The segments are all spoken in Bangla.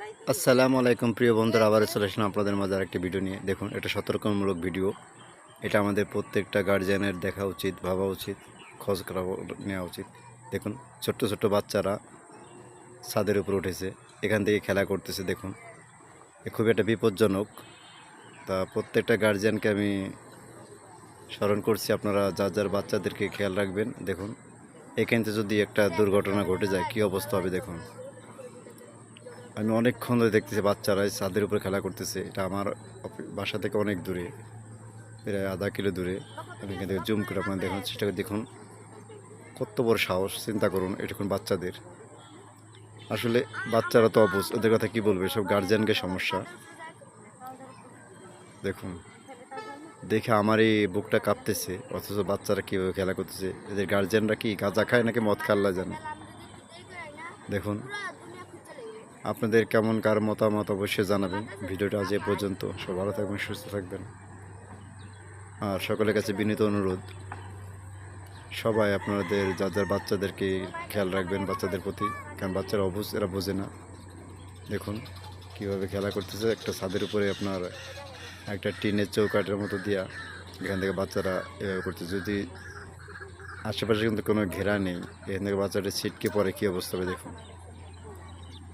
আসসালামু আলাইকুম প্রিয় বন্ধুরা, আবার চলে আসলাম আপনাদের মাঝে আরেকটি ভিডিও নিয়ে। দেখুন, এটা সতর্কমূলক ভিডিও। এটা আমাদের প্রত্যেকটা গার্জিয়ানের দেখা উচিত, ভাবা উচিত, খোঁজ নেওয়া উচিত। দেখুন, ছোট্ট ছোট্ট বাচ্চারা ছাদের উপর উঠেছে, এখান থেকে খেলা করতেছে। দেখুন, এ খুবই একটা বিপজ্জনক। তা প্রত্যেকটা গার্জিয়ানকে আমি স্মরণ করছি, আপনারা যার যার বাচ্চাদেরকে খেয়াল রাখবেন। দেখুন, এখান থেকে যদি একটা দুর্ঘটনা ঘটে যায় কী অবস্থা হবে দেখুন। আমি অনেকক্ষণ ধরে দেখতেছি বাচ্চারা ছাদের উপরে খেলা করতেছে। এটা আমার বাসা থেকে অনেক দূরে, প্রায় আধা কিলো দূরে। আমি এখান থেকে জুম করে আপনার দেখানোর চেষ্টা করে। দেখুন কত বড় সাহস, চিন্তা করুন এটুকুন বাচ্চাদের। আসলে বাচ্চারা তো অবুঝ, ওদের কথা কি বলবে, সব গার্জিয়ানকে সমস্যা। দেখুন, দেখে আমার এই বুকটা কাঁপতেছে, অথচ বাচ্চারা কীভাবে খেলা করতেছে। এদের গার্জিয়ানরা কি গাঁজা খায় নাকি মদ খাল্লা জানে। দেখুন, আপনাদের কেমন কার মতামত অবশ্যই জানাবেন। ভিডিওটা আজ এ পর্যন্ত। সব ভালো থাকবেন, সুস্থ থাকবেন। আর সকলের কাছে বিনীত অনুরোধ, সবাই আপনাদের যার যার বাচ্চাদেরকে খেয়াল রাখবেন, বাচ্চাদের প্রতি। কারণ বাচ্চারা অবুঝ, এরা বোঝে না। দেখুন কীভাবে খেলা করতেছে একটা ছাদের উপরে, আপনার একটা টিনের চৌকাঠের মতো দিয়া এখান থেকে বাচ্চারা এভাবে করতেছে। যদি আশেপাশে কিন্তু কোনো ঘেরা নেই, এখান থেকে বাচ্চাটা ছিটকে পড়ে কী অবস্থা হবে দেখুন।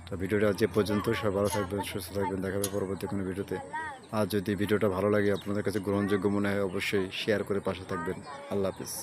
তো ভিডিওটা যে পর্যন্ত, সব ভালো থাকবেন, সুস্থ থাকবেন। দেখা হবে পরবর্তী কোনো ভিডিওতে। আর যদি ভিডিওটা ভালো লাগে, আপনাদের কাছে গ্রহণযোগ্য মনে হয়, অবশ্যই শেয়ার করে পাশে থাকবেন। আল্লাহ হাফিজ।